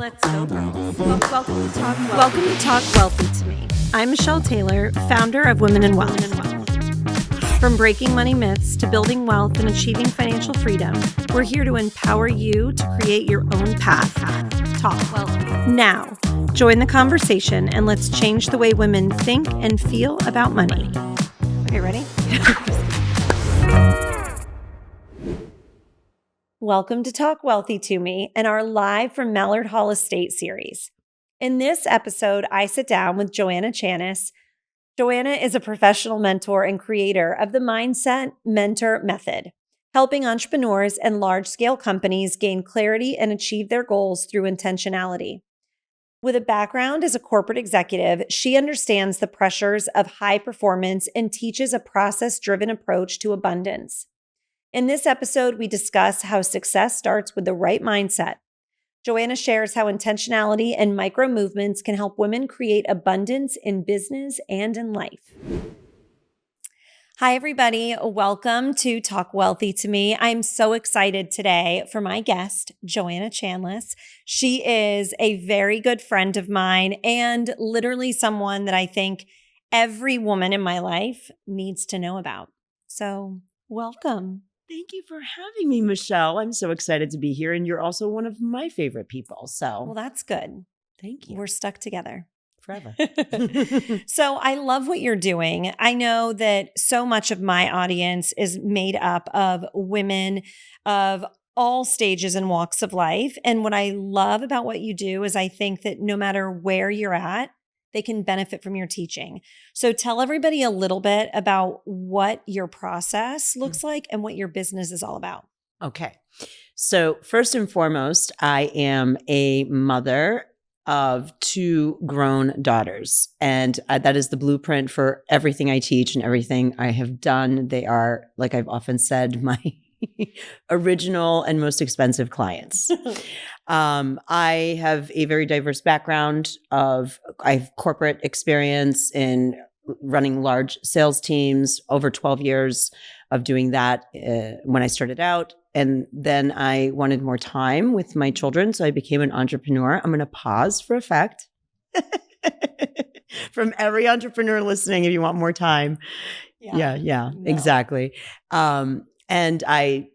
Let's go, girls. Welcome to Talk Wealthy to Me. I'm Michelle Taylor, founder of Women in Wealth. From breaking money myths to building wealth and achieving financial freedom, we're here to empower you to create your own path. Talk Wealthy. Now, join the conversation and let's change the way women think and feel about money. Okay, ready? Welcome to Talk Wealthy to Me and our Live from Mallard Hall Estate series. In this episode, I sit down with Joanna Chanis. Joanna is a professional mentor and creator of the Mindset Mentor Method, helping entrepreneurs and large-scale companies gain clarity and achieve their goals through intentionality. With a background as a corporate executive, she understands the pressures of high performance and teaches a process-driven approach to abundance. In this episode, we discuss how success starts with the right mindset. Joanna shares how intentionality and micro movements can help women create abundance in business and in life. Hi, everybody. Welcome to Talk Wealthy to Me. I'm so excited today for my guest, Joanna Chanis. She is a very good friend of mine and literally someone that I think every woman in my life needs to know about. So welcome. Thank you for having me, Michelle. I'm so excited to be here. And you're also one of my favorite people. So, Well, that's good. thank you. We're stuck together. Forever. So I love what you're doing. I know that so much of my audience is made up of women of all stages and walks of life. And what I love about what you do is I think that no matter where you're at, they can benefit from your teaching. So tell everybody a little bit about what your process looks like and what your business is all about. Okay. So first and foremost, I am a mother of 2 grown daughters. And that is the blueprint for everything I teach and everything I have done. They are, like I've often said, my original and most expensive clients. I have a very diverse background I have corporate experience in running large sales teams, over 12 years of doing that when I started out. And then I wanted more time with my children, so I became an entrepreneur. I'm going to pause for effect. From every entrepreneur listening, if you want more time. Yeah, exactly. And I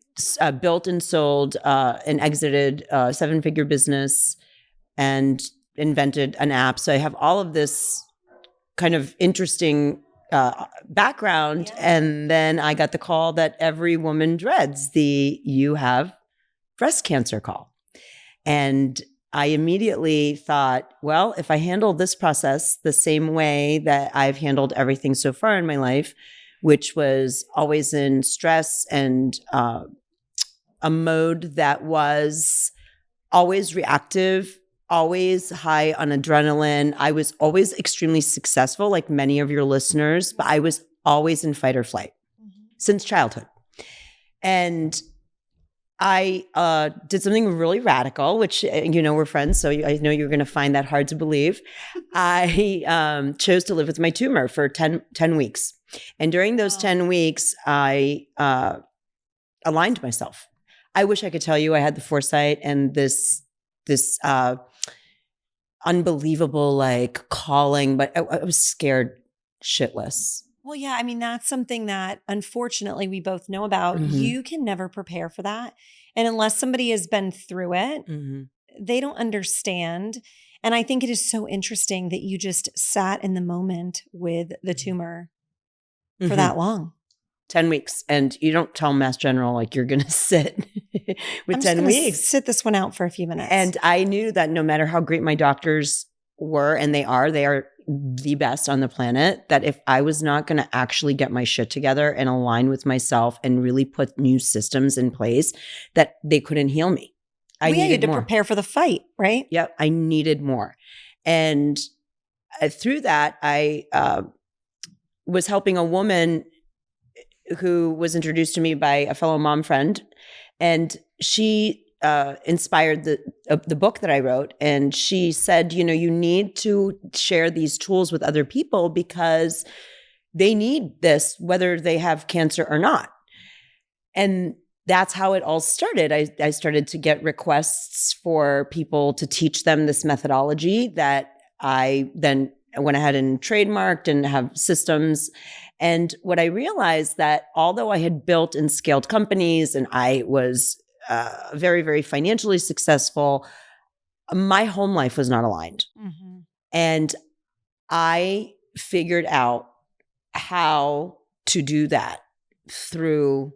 built and sold and exited a 7-figure business and invented an app. So I have all of this kind of interesting background. Yeah. And then I got the call that every woman dreads, the "you have breast cancer" call. And I immediately thought, well, if I handle this process the same way that I've handled everything so far in my life, which was always in stress and a mode that was always reactive, always high on adrenaline. I was always extremely successful, like many of your listeners, but I was always in fight or flight since childhood. And I did something really radical, which, we're friends, so I know you're going to find that hard to believe. I chose to live with my tumor for 10 weeks. And during those 10 weeks, I aligned myself. I wish I could tell you I had the foresight and this unbelievable calling, but I was scared shitless. Well, yeah, I mean, that's something that unfortunately we both know about. Mm-hmm. You can never prepare for that. And unless somebody has been through it, they don't understand. And I think it is so interesting that you just sat in the moment with the tumor for that long. 10 weeks. And you don't tell Mass General you're going to sit with 10 weeks. Sit this one out for a few minutes. And I knew that no matter how great my doctors were, and they are the best on the planet, that if I was not going to actually get my shit together and align with myself and really put new systems in place, that they couldn't heal me. I needed to prepare for the fight, right? Yep. I needed more. And through that, I was helping a woman who was introduced to me by a fellow mom friend. And she inspired the book that I wrote. And she said, you need to share these tools with other people because they need this, whether they have cancer or not. And that's how it all started. I started to get requests for people to teach them this methodology that I then went ahead and trademarked and have systems. And what I realized that although I had built and scaled companies and I was very, very financially successful, my home life was not aligned. Mm-hmm. And I figured out how to do that through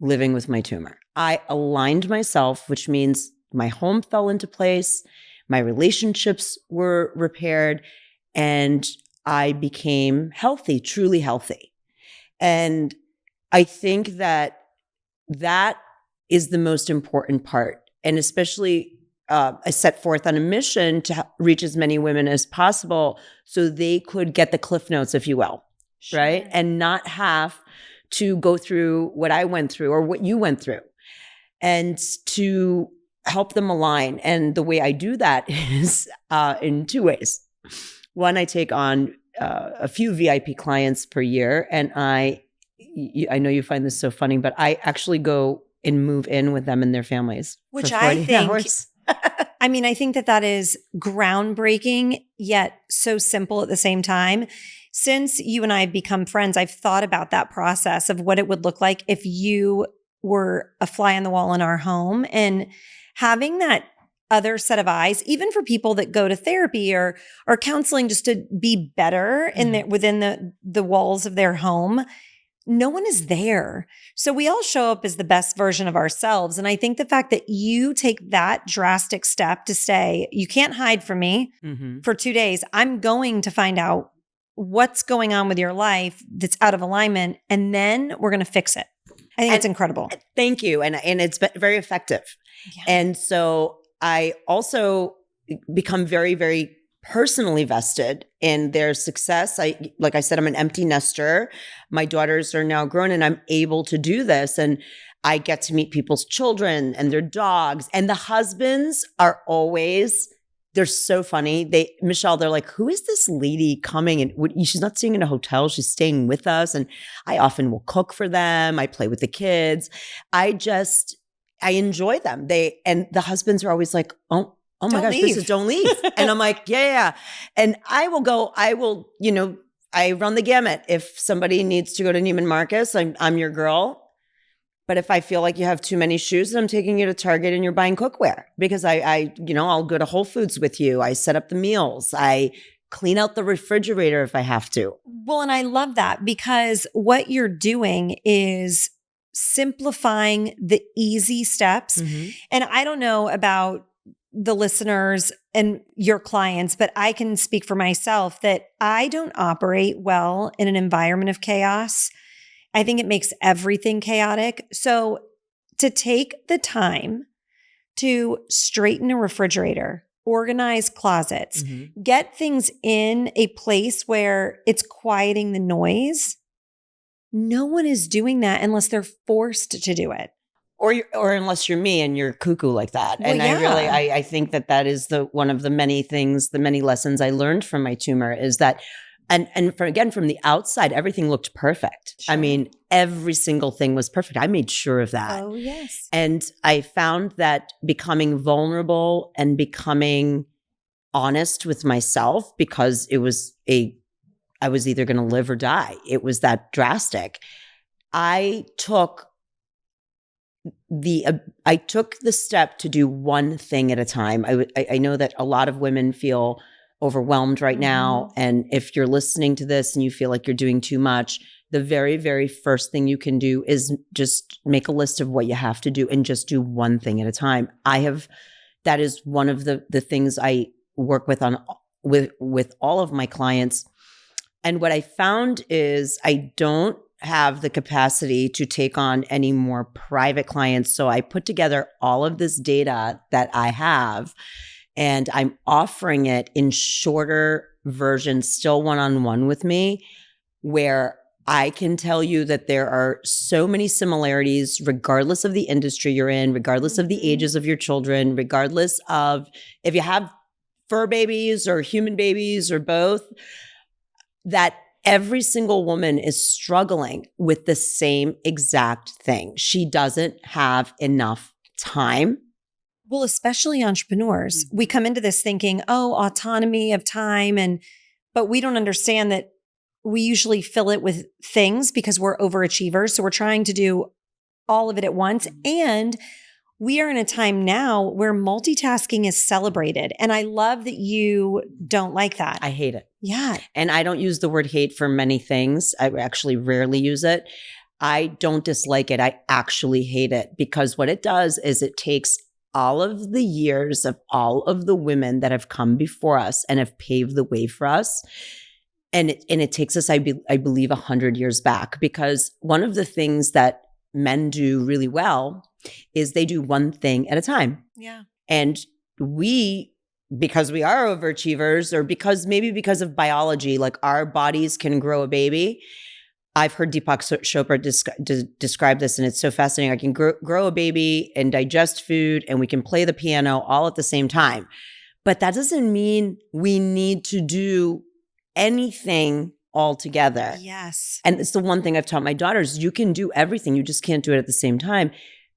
living with my tumor. I aligned myself, which means my home fell into place, my relationships were repaired, and I became healthy, truly healthy. And I think that that is the most important part. And especially I set forth on a mission to reach as many women as possible so they could get the cliff notes, if you will, sure. Right? And not have to go through what I went through or what you went through, and to help them align. And the way I do that is in two ways. One, I take on a few VIP clients per year, and I know you find this so funny, but I actually go and move in with them and their families. Which I think, I mean, I think that is groundbreaking, yet so simple at the same time. Since you and I have become friends, I've thought about that process of what it would look like if you were a fly on the wall in our home, and having that other set of eyes, even for people that go to therapy or counseling just to be better within the walls of their home. No one is there. So we all show up as the best version of ourselves. And I think the fact that you take that drastic step to say, you can't hide from me for 2 days. I'm going to find out what's going on with your life that's out of alignment, and then we're going to fix it. I think it's incredible. Thank you. And it's been very effective. Yeah. And so I also become very, very personally vested in their success. Like I said, I'm an empty nester. My daughters are now grown and I'm able to do this. And I get to meet people's children and their dogs. And the husbands are always, they're so funny. Michelle, they're like, who is this lady coming? And she's not staying in a hotel. She's staying with us. And I often will cook for them. I play with the kids. I enjoy them. And the husbands are always like, oh my gosh, don't leave. And I'm like, yeah. And I run the gamut. If somebody needs to go to Neiman Marcus, I'm your girl. But if I feel like you have too many shoes, then I'm taking you to Target and you're buying cookware, because I'll go to Whole Foods with you. I set up the meals. I clean out the refrigerator if I have to. Well, and I love that, because what you're doing is simplifying the easy steps. Mm-hmm. And I don't know about the listeners and your clients, but I can speak for myself that I don't operate well in an environment of chaos. I think it makes everything chaotic. So to take the time to straighten a refrigerator, organize closets, get things in a place where it's quieting the noise, no one is doing that unless they're forced to do it. Or unless you're me and you're cuckoo like that. Well, and yeah. I think that is one of the many things, the many lessons I learned from my tumor is that, and from the outside, everything looked perfect. Sure. I mean, every single thing was perfect. I made sure of that. Oh, yes. And I found that becoming vulnerable and becoming honest with myself, because I was either going to live or die. It was that drastic. I took the step to do one thing at a time. I know that a lot of women feel overwhelmed right now. And if you're listening to this and you feel like you're doing too much, the very, very first thing you can do is just make a list of what you have to do and just do one thing at a time. That is one of the things I work with with all of my clients. And what I found is I don't have the capacity to take on any more private clients. So I put together all of this data that I have, and I'm offering it in shorter versions, still one-on-one with me, where I can tell you that there are so many similarities, regardless of the industry you're in, regardless of the ages of your children, regardless of if you have fur babies or human babies or both, that every single woman is struggling with the same exact thing. She doesn't have enough time. Well, especially entrepreneurs. We come into this thinking, oh, autonomy of time, but we don't understand that we usually fill it with things because we're overachievers. So we're trying to do all of it at once. And we are in a time now where multitasking is celebrated. And I love that you don't like that. I hate it. Yeah. And I don't use the word hate for many things. I actually rarely use it. I don't dislike it. I actually hate it because what it does is it takes all of the years of all of the women that have come before us and have paved the way for us. And it takes us, I believe, 100 years back, because one of the things that men do really well is they do one thing at a time. Yeah. And we, because we are overachievers, or because of biology, like our bodies can grow a baby. I've heard Deepak Chopra describe this, and it's so fascinating. I can grow a baby and digest food, and we can play the piano all at the same time. But that doesn't mean we need to do anything all together. Yes. And it's the one thing I've taught my daughters. You can do everything. You just can't do it at the same time.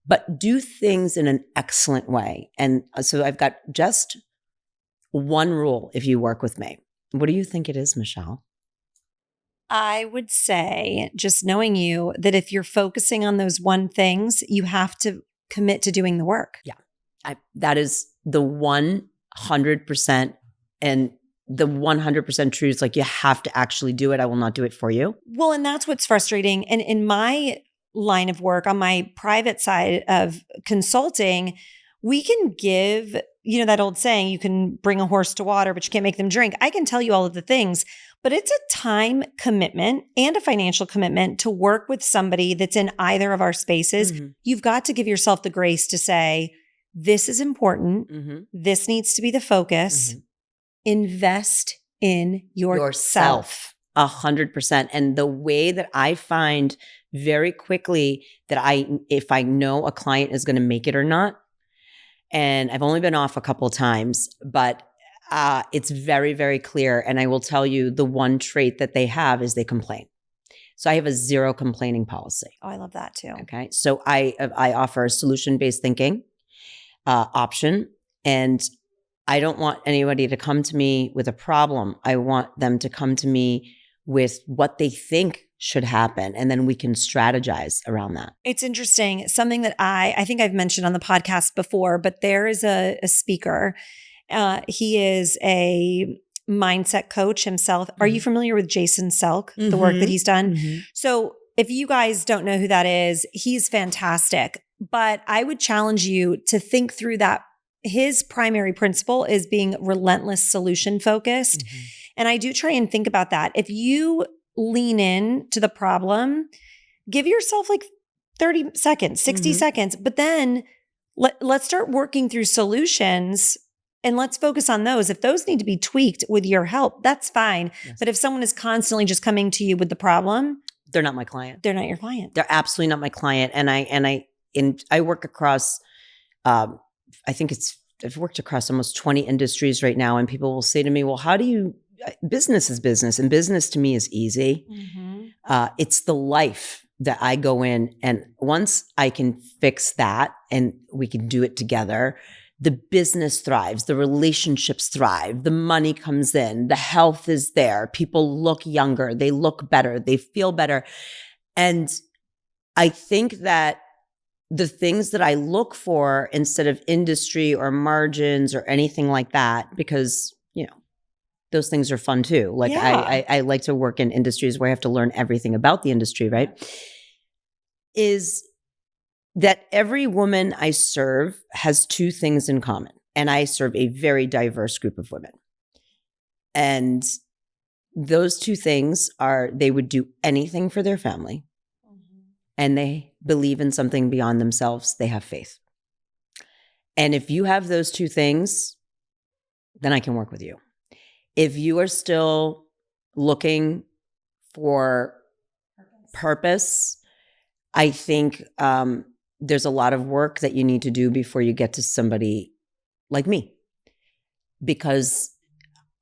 But do things in an excellent way. And so I've got just one rule if you work with me. What do you think it is, Michelle? I would say, just knowing you, that if you're focusing on those one things, you have to commit to doing the work. Yeah. That is the 100% and the 100% truth. Like, you have to actually do it. I will not do it for you. Well, and that's what's frustrating. And in my line of work, on my private side of consulting, we can give, that old saying, you can bring a horse to water, but you can't make them drink. I can tell you all of the things, but it's a time commitment and a financial commitment to work with somebody that's in either of our spaces. Mm-hmm. You've got to give yourself the grace to say, this is important. Mm-hmm. This needs to be the focus. Mm-hmm. Invest in yourself. 100%. And the way that I find very quickly that if I know a client is going to make it or not, and I've only been off a couple of times, but it's very, very clear. And I will tell you, the one trait that they have is they complain. So I have a zero complaining policy. Oh, I love that too. Okay. So I offer a solution-based thinking option. And I don't want anybody to come to me with a problem. I want them to come to me with what they think should happen. And then we can strategize around that. It's interesting. Something that I think I've mentioned on the podcast before, but there is a speaker. He is a mindset coach himself. Mm-hmm. Are you familiar with Jason Selk, the work that he's done? Mm-hmm. So if you guys don't know who that is, he's fantastic. But I would challenge you to think through that. His primary principle is being relentless solution focused. Mm-hmm. And I do try and think about that. If you lean in to the problem, give yourself like 30 seconds, 60 seconds, but then let's start working through solutions and let's focus on those. If those need to be tweaked with your help, that's fine. Yes. But if someone is constantly just coming to you with the problem, they're not my client. They're not your client. They're absolutely not my client. And I work across, I've worked across almost 20 industries right now. And people will say to me, well, business is business, and business to me is easy. Mm-hmm. It's the life that I go in, and once I can fix that and we can do it together, the business thrives, the relationships thrive, the money comes in, the health is there, people look younger, they look better, they feel better. And I think that the things that I look for instead of industry or margins or anything like that, because, those things are fun too. Like I like to work in industries where I have to learn everything about the industry, right? Is that every woman I serve has two things in common. And I serve a very diverse group of women. And those two things are, they would do anything for their family. Mm-hmm. And they believe in something beyond themselves. They have faith. And if you have those two things, then I can work with you. If you are still looking for purpose, I think there's a lot of work that you need to do before you get to somebody like me. Because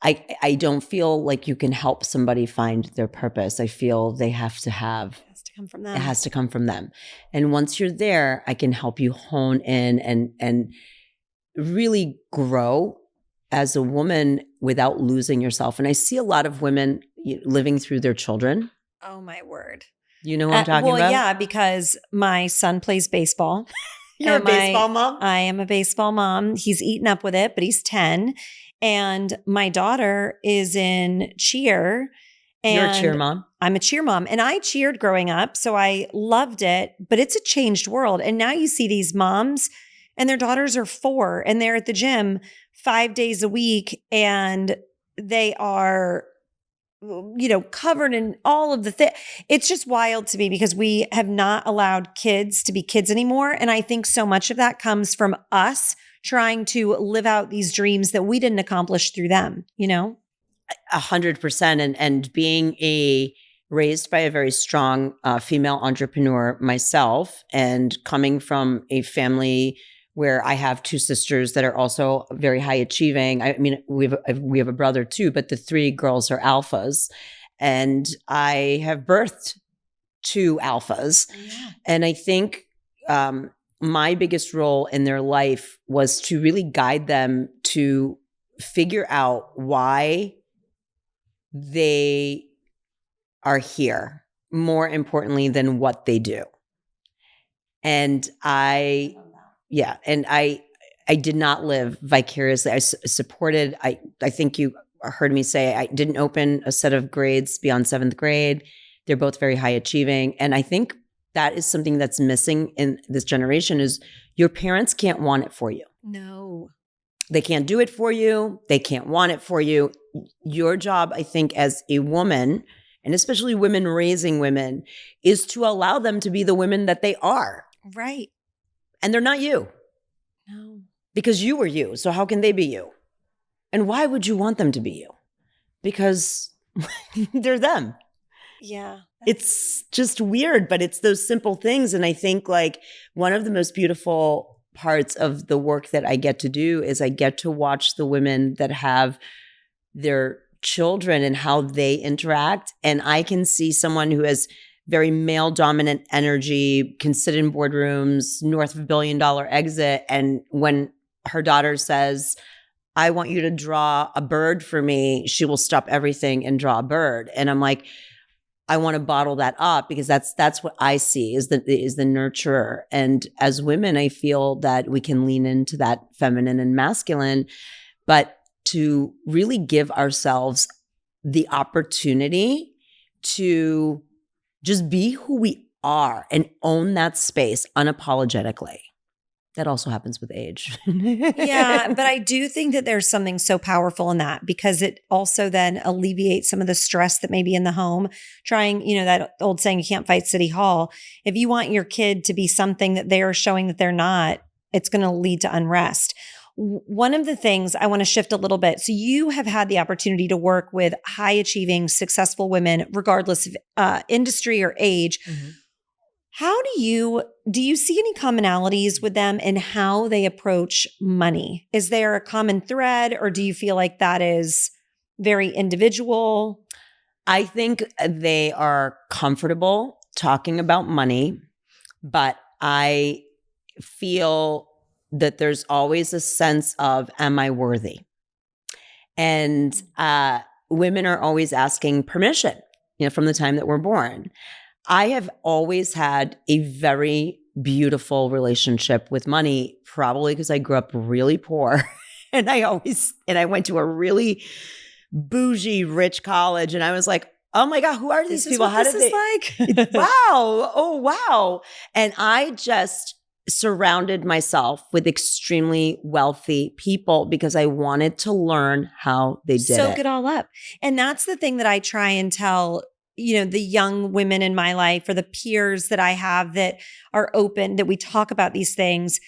I don't feel like you can help somebody find their purpose. I feel they have to have, It has to come from them. it has to come from them. And once you're there, I can help you hone in and really grow as a woman without losing yourself. And I see a lot of women living through their children. Oh my word. You know what I'm talking about? Well, yeah, because my son plays baseball. You're a baseball mom? I am a baseball mom. He's eaten up with it, but he's 10. And my daughter is in cheer. And you're a cheer mom? I'm a cheer mom. And I cheered growing up, so I loved it. But it's a changed world. And now you see these moms and their daughters are 4 and they're at the gym 5 days a week. And they are, covered in all of the things. It's just wild to me because we have not allowed kids to be kids anymore. And I think so much of that comes from us trying to live out these dreams that we didn't accomplish through them, 100%. And being raised by a very strong female entrepreneur myself, and coming from a family where I have 2 sisters that are also very high achieving. I mean, we have a brother too, but the 3 girls are alphas. And I have birthed 2 alphas. Yeah. And I think my biggest role in their life was to really guide them to figure out why they are here, more importantly than what they do. And I did not live vicariously. I supported, I think you heard me say, I didn't open a set of grades beyond 7th grade. They're both very high achieving. And I think that is something that's missing in this generation is your parents can't want it for you. No. They can't do it for you. They can't want it for you. Your job, I think, as a woman, and especially women raising women, is to allow them to be the women that they are. Right. And they're not you. No. Because you were you. So how can they be you? And why would you want them to be you? Because they're them. Yeah. It's just weird, but it's those simple things. And I think like one of the most beautiful parts of the work that I get to do is I get to watch the women that have their children and how they interact. And I can see someone who has very male dominant energy, can sit in boardrooms, north of $1 billion exit. And when her daughter says, I want you to draw a bird for me, she will stop everything and draw a bird. And I'm like, I want to bottle that up because that's what I see is the nurturer. And as women, I feel that we can lean into that feminine and masculine, but to really give ourselves the opportunity to just be who we are and own that space unapologetically. That also happens with age. Yeah, but I do think that there's something so powerful in that because it also then alleviates some of the stress that may be in the home. Trying, that old saying, you can't fight City Hall. If you want your kid to be something that they are showing that they're not, it's going to lead to unrest. One of the things I want to shift a little bit. So you have had the opportunity to work with high achieving, successful women, regardless of industry or age. Mm-hmm. How do you see any commonalities with them in how they approach money? Is there a common thread or do you feel like that is very individual? I think they are comfortable talking about money, but I feel that there's always a sense of, am I worthy? And women are always asking permission, from the time that we're born. I have always had a very beautiful relationship with money, probably because I grew up really poor. And I went to a really bougie, rich college. And I was like, oh my God, who are these people? How did they like? Wow. Oh, wow. And I just surrounded myself with extremely wealthy people because I wanted to learn how they did it. Soak it all up. And that's the thing that I try and tell the young women in my life or the peers that I have that are open, that we talk about these things.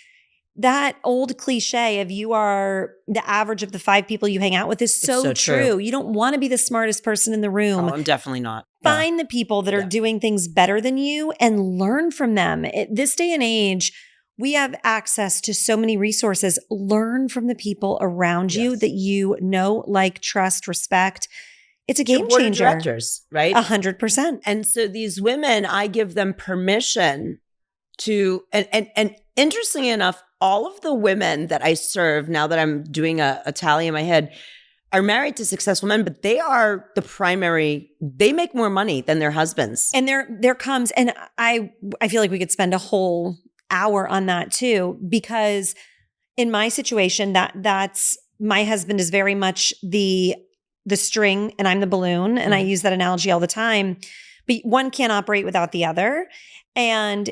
That old cliche of you are the average of the 5 people you hang out with is so true. You don't want to be the smartest person in the room. Oh, I'm definitely not. Find the people that are doing things better than you and learn from them. At this day and age, We have access to so many resources. Learn from the people around you that you know, like, trust, respect. It's a game board changer. Of directors, right? 100%. And so these women, I give them permission to, and interestingly enough, all of the women that I serve, now that I'm doing a tally in my head, are married to successful men, but they are the primary, they make more money than their husbands. And there comes, and I feel like we could spend a whole hour on that too, because in my situation, that's my husband is very much the string and I'm the balloon. And I use that analogy all the time, but one can't operate without the other. And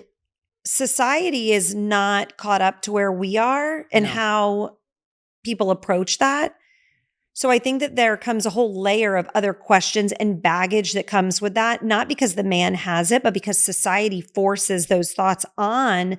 society is not caught up to where we are and how people approach that. So I think that there comes a whole layer of other questions and baggage that comes with that, not because the man has it, but because society forces those thoughts on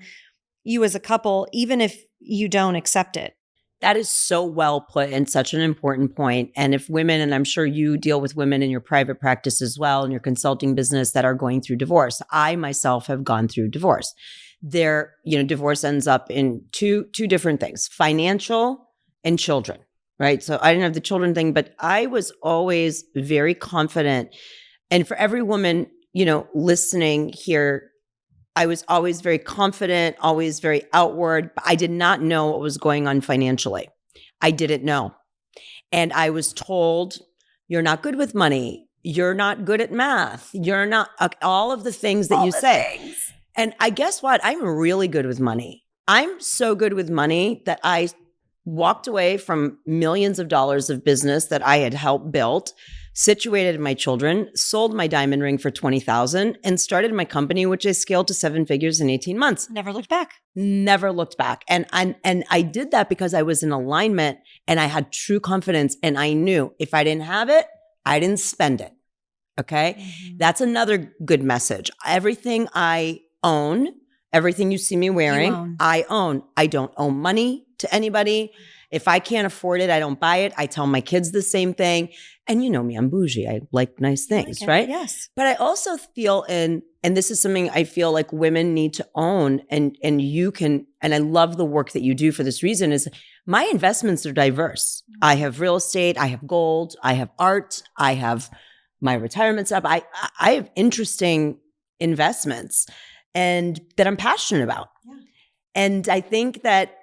you as a couple, even if you don't accept it. That is so well put and such an important point. And if women, and I'm sure you deal with women in your private practice as well, in your consulting business that are going through divorce. I myself have gone through divorce. Divorce ends up in two different things, financial and children. Right. So I didn't have the children thing, but I was always very confident. And for every woman, listening here, I was always very confident, always very outward. But I did not know what was going on financially. I didn't know. And I was told, you're not good with money. You're not good at math. You're not all of the things that you say. And I guess what? I'm really good with money. I'm so good with money that I walked away from millions of dollars of business that I had helped build, situated my children, sold my diamond ring for $20,000 and started my company, which I scaled to 7 figures in 18 months. Never looked back. Never looked back. And I did that because I was in alignment and I had true confidence and I knew if I didn't have it, I didn't spend it. Okay. Mm-hmm. That's another good message. Everything I own, everything you see me wearing, I own. I don't owe money to anybody. If I can't afford it, I don't buy it. I tell my kids the same thing. And you know me, I'm bougie. I like nice things, right? Yes. But I also feel and this is something I feel like women need to own and you can, and I love the work that you do for this reason is my investments are diverse. Mm-hmm. I have real estate, I have gold, I have art, I have my retirement stuff. I have interesting investments and that I'm passionate about. Yeah. And I think that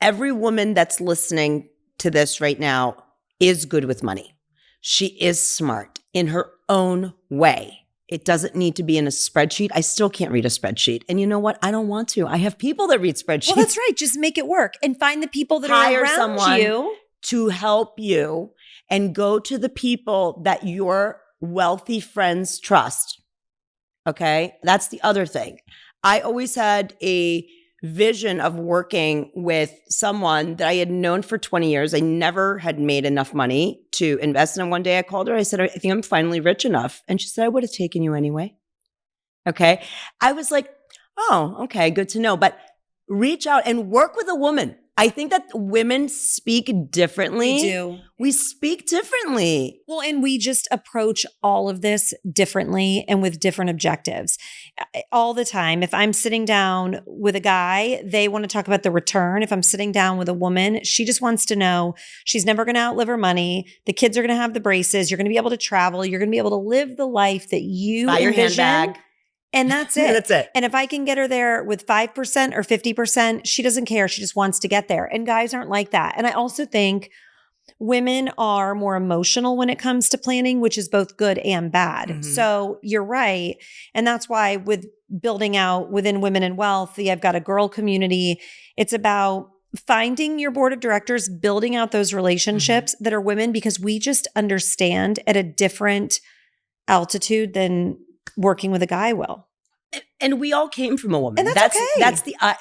every woman that's listening to this right now is good with money. She is smart in her own way. It doesn't need to be in a spreadsheet. I still can't read a spreadsheet. And you know what? I don't want to. I have people that read spreadsheets. Well, that's right. Just make it work and find the people that are around someone you to help you and go to the people that your wealthy friends trust. Okay? That's the other thing. I always had a vision of working with someone that I had known for 20 years. I never had made enough money to invest in. And one day I called her. I said, I think I'm finally rich enough. And she said, I would have taken you anyway. Okay. I was like, oh, okay, good to know. But reach out and work with a woman. I think that women speak differently. We do. We speak differently. Well, and we just approach all of this differently and with different objectives all the time. If I'm sitting down with a guy, they want to talk about the return. If I'm sitting down with a woman, she just wants to know she's never going to outlive her money. The kids are going to have the braces. You're going to be able to travel. You're going to be able to live the life that you buy your envision. Handbag. And that's it. That's it. And if I can get her there with 5% or 50%, she doesn't care. She just wants to get there. And guys aren't like that. And I also think women are more emotional when it comes to planning, which is both good and bad. Mm-hmm. So you're right. And that's why with building out within Women in Wealth, I've got a girl community. It's about finding your board of directors, building out those relationships that are women, because we just understand at a different altitude than working with a guy will. And we all came from a woman. And that's okay.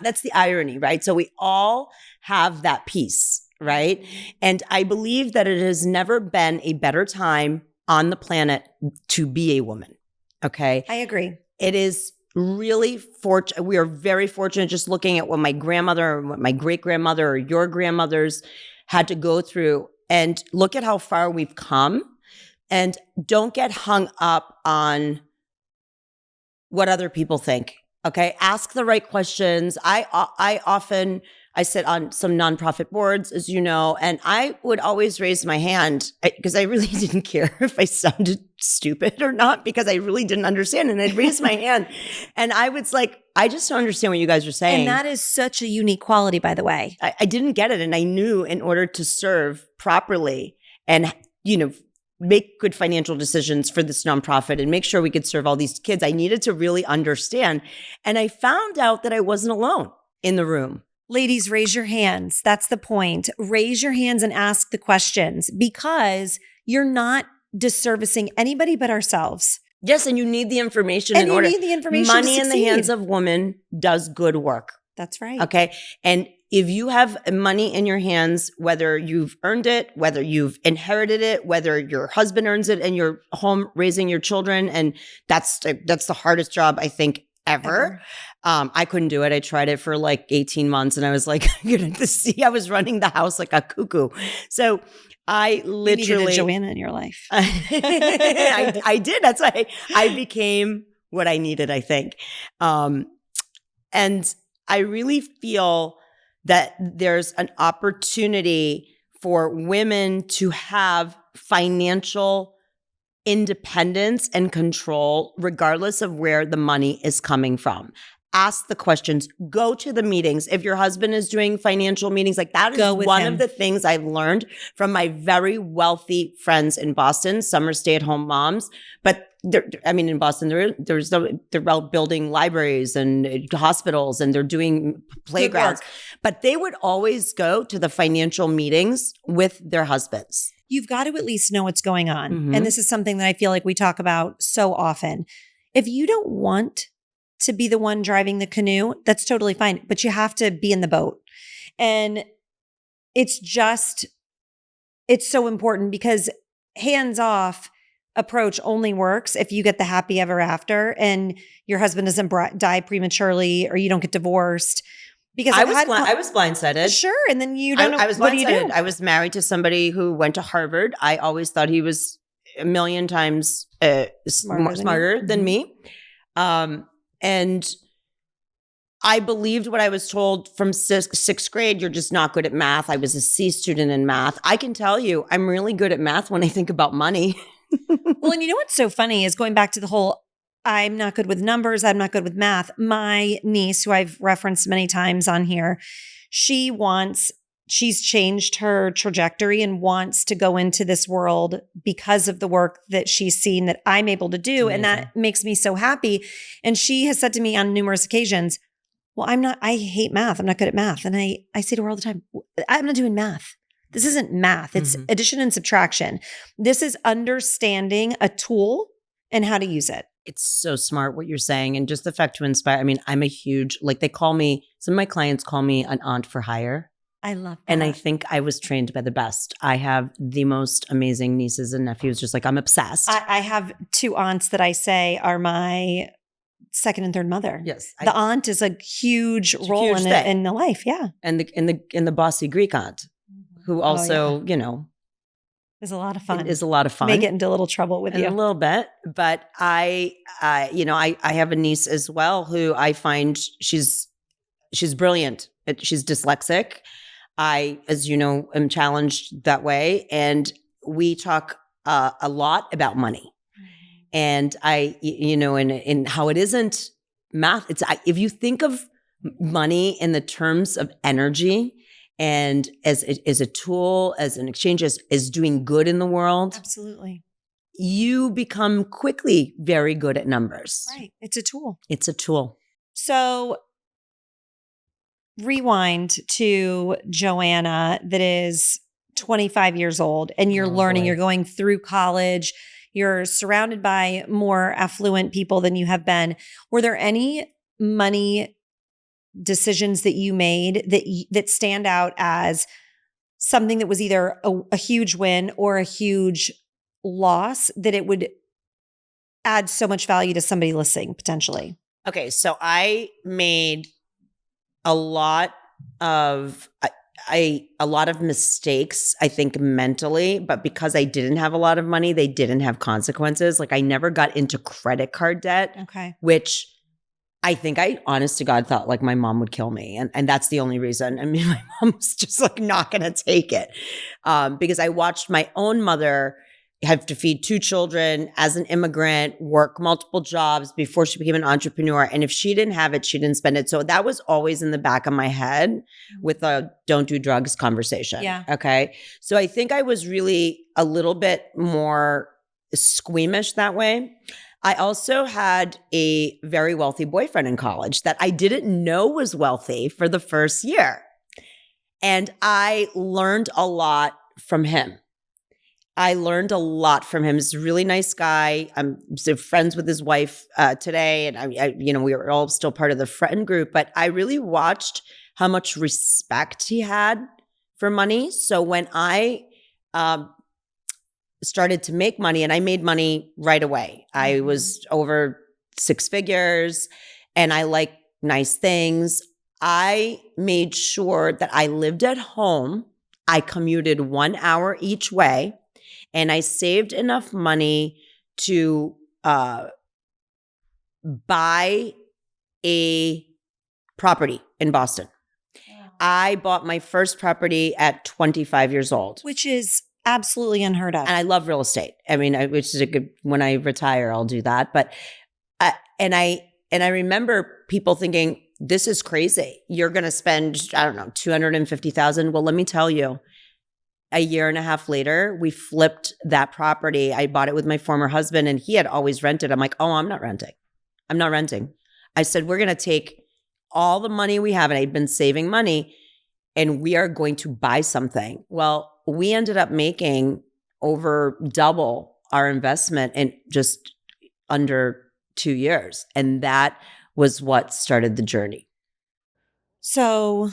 That's the irony, right? So we all have that piece, right? And I believe that it has never been a better time on the planet to be a woman. Okay. I agree. It is really fortunate. We are very fortunate just looking at what my grandmother or what my great grandmother or your grandmothers had to go through and look at how far we've come, and don't get hung up on what other people think. Okay. Ask the right questions. I sit on some nonprofit boards, as you know, and I would always raise my hand because I really didn't care if I sounded stupid or not, because I really didn't understand. And I'd raise my hand and I was like, I just don't understand what you guys are saying. And that is such a unique quality, by the way. I didn't get it. And I knew in order to serve properly and, make good financial decisions for this nonprofit and make sure we could serve all these kids, I needed to really understand. And I found out that I wasn't alone in the room. Ladies, raise your hands. That's the point. Raise your hands and ask the questions, because you're not disservicing anybody but ourselves. Yes, and you need the information and in order. You need the information Money to in the hands of women does good work. That's right. Okay. And if you have money in your hands, whether you've earned it, whether you've inherited it, whether your husband earns it and you're home raising your children, and that's the hardest job, I think, ever. I couldn't do it. I tried it for like 18 months and I was like, I was running the house like a cuckoo. So I literally— You needed a Joanna in your life. I did. That's why I became what I needed, I think. And I really feel that there's an opportunity for women to have financial independence and control, regardless of where the money is coming from. Ask the questions, go to the meetings. If your husband is doing financial meetings, like that is one of the things I've learned from my very wealthy friends in Boston. Some are stay-at-home moms, but in Boston, they're building libraries and hospitals and they're doing playgrounds, but they would always go to the financial meetings with their husbands. You've got to at least know what's going on. Mm-hmm. And this is something that I feel like we talk about so often. If you don't want to be the one driving the canoe, that's totally fine, but you have to be in the boat. And it's so important, because hands-off approach only works if you get the happy ever after and your husband doesn't die prematurely or you don't get divorced. Because I was blindsided. Sure. And then you don't know. I was what blindsided. Do you do? I was married to somebody who went to Harvard. I always thought he was a million times smarter than me. And I believed what I was told from sixth grade. You're just not good at math. I was a C student in math. I can tell you, I'm really good at math when I think about money. Well, and you know what's so funny is going back to the whole, I'm not good with numbers, I'm not good with math. My niece, who I've referenced many times on here, she's changed her trajectory and wants to go into this world because of the work that she's seen that I'm able to do. And that makes me so happy. And she has said to me on numerous occasions, well, I hate math. I'm not good at math. And I say to her all the time, I'm not doing math. This isn't math. It's addition and subtraction. This is understanding a tool and how to use it. It's so smart what you're saying. And just the fact to inspire. I mean, I'm a huge, some of my clients call me an aunt for hire. I love that. And I think I was trained by the best. I have the most amazing nieces and nephews, just like I'm obsessed. I have two aunts that I say are my second and third mother. Yes. The aunt is a huge role in the life. Yeah. And the bossy Greek aunt, who also, is a lot of fun. It is a lot of fun. May get into a little trouble with you. A little bit. But I have a niece as well who I find she's brilliant. She's dyslexic. I, as you know, am challenged that way. And we talk a lot about money. And and how it isn't math. If you think of money in the terms of energy and as a tool, as an exchange, as doing good in the world. Absolutely. You become quickly very good at numbers. Right. It's a tool. It's a tool. So rewind to Joanna that is 25 years old and you're learning, you're going through college, you're surrounded by more affluent people than you have been. Were there any money decisions that you made that stand out as something that was either a huge win or a huge loss, that it would add so much value to somebody listening potentially? Okay, so I made a lot of mistakes, I think, mentally, but because I didn't have a lot of money, they didn't have consequences. Like I never got into credit card debt, okay, which I think I, honest to God, thought like my mom would kill me. And that's the only reason. I mean, my mom was just like not going to take it because I watched my own mother have to feed 2 children as an immigrant, work multiple jobs before she became an entrepreneur. And if she didn't have it, she didn't spend it. So that was always in the back of my head with a don't do drugs conversation. Yeah. Okay. So I think I was really a little bit more squeamish that way. I also had a very wealthy boyfriend in college that I didn't know was wealthy for the first year. And I learned a lot from him. He's a really nice guy. I'm so friends with his wife today. And we were all still part of the friend group, but I really watched how much respect he had for money. So when I started to make money, and I made money right away. I was over 6 figures and I like nice things. I made sure that I lived at home. I commuted 1 hour each way and I saved enough money to buy a property in Boston. I bought my first property at 25 years old. Which is absolutely unheard of. And I love real estate. I mean, which is a good, when I retire, I'll do that. But, I remember people thinking, this is crazy. You're going to spend, I don't know, $250,000. Well, let me tell you, a year and a half later, we flipped that property. I bought it with my former husband and he had always rented. I'm like, oh, I'm not renting. I said, we're going to take all the money we have, and I'd been saving money, and we are going to buy something. Well, we ended up making over double our investment in just under 2 years. And that was what started the journey. So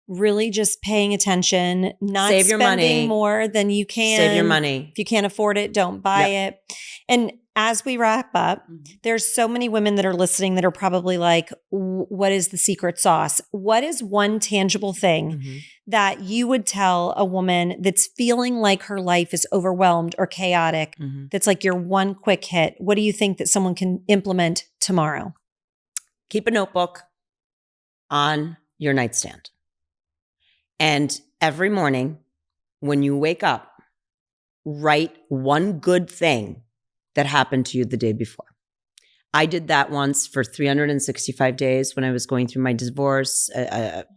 really just paying attention, not Save your spending money. more than you can. Save your money. If you can't afford it, don't buy it. And as we wrap up, there's so many women that are listening that are probably like, what is the secret sauce? What is one tangible thing that you would tell a woman that's feeling like her life is overwhelmed or chaotic? That's like your one quick hit. What do you think that someone can implement tomorrow? Keep a notebook on your nightstand. And every morning when you wake up, write one good thing that happened to you the day before. I did that once for 365 days when I was going through my divorce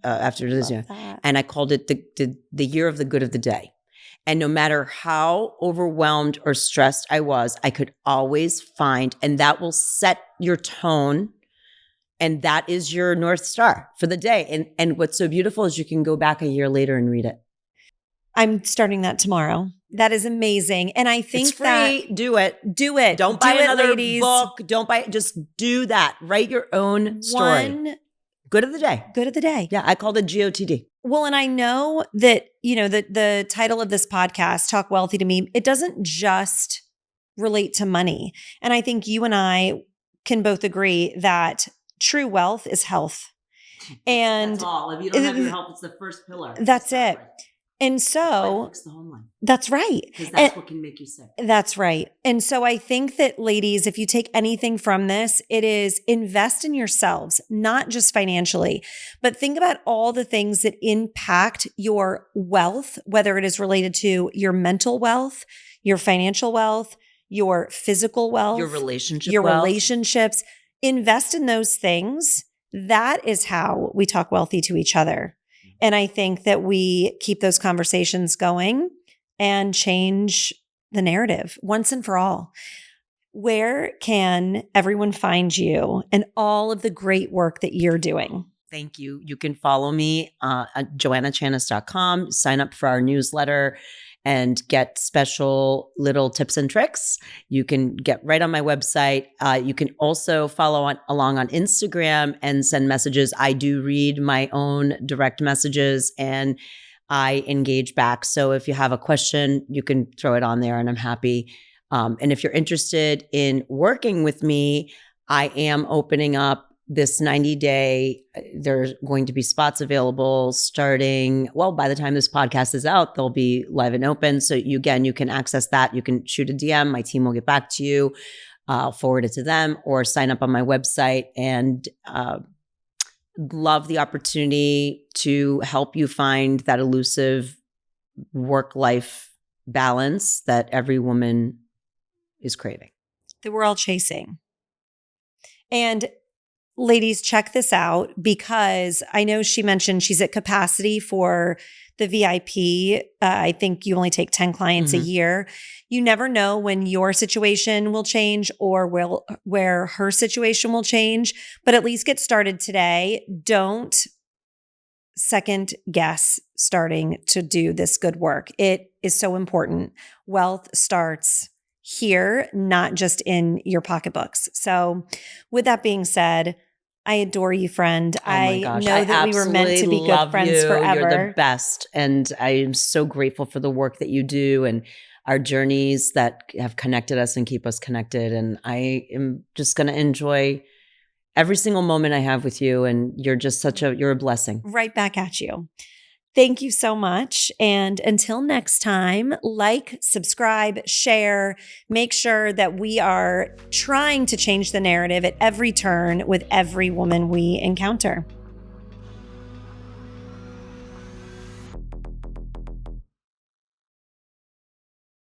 after this year. And I called it the year of the good of the day. And no matter how overwhelmed or stressed I was, I could always find, and that will set your tone. And that is your North Star for the day. And what's so beautiful is you can go back a year later and read it. I'm starting that tomorrow. That is amazing. And I think it's free. Do it. Do it. Don't buy another ladies. book. Don't buy it. Just do that. Write your own story. One good of the day. Good of the day. Yeah. I called it GOTD. Well, and I know that, the title of this podcast, Talk Wealthy to Me, it doesn't just relate to money. And I think you and I can both agree that true wealth is health. And that's all. If you don't have your health, it's the first pillar. That's it. And so fix the home line. That's right. Because that's what can make you sick. That's right. And so I think that, ladies, if you take anything from this, it is invest in yourselves, not just financially, but think about all the things that impact your wealth, whether it is related to your mental wealth, your financial wealth, your physical wealth, your relationships. Invest in those things. That is how we talk wealthy to each other. And I think that we keep those conversations going and change the narrative once and for all. Where can everyone find you and all of the great work that you're doing? Thank you. You can follow me at joannachanis.com, sign up for our newsletter and get special little tips and tricks. You can get right on my website. You can also follow along on Instagram and send messages. I do read my own direct messages and I engage back. So if you have a question, you can throw it on there and I'm happy. And if you're interested in working with me, I am opening up this 90-day, there's going to be spots available starting, by the time this podcast is out, they'll be live and open. So you can access that. You can shoot a DM. My team will get back to you. I'll forward it to them or sign up on my website, and love the opportunity to help you find that elusive work-life balance that every woman is craving. That we're all chasing. And ladies, check this out, because I know she mentioned she's at capacity for the VIP. I think you only take 10 clients a year. You never know when your situation will change or where her situation will change, but at least get started today. Don't second guess starting to do this good work. It is so important. Wealth starts here, not just in your pocketbooks. So with that being said, I adore you, friend. Oh my gosh, know that we were meant to be good friends forever. You're the best. And I am so grateful for the work that you do and our journeys that have connected us and keep us connected. And I am just going to enjoy every single moment I have with you. And you're just you're a blessing. Right back at you. Thank you so much. And until next time, like, subscribe, share, make sure that we are trying to change the narrative at every turn with every woman we encounter.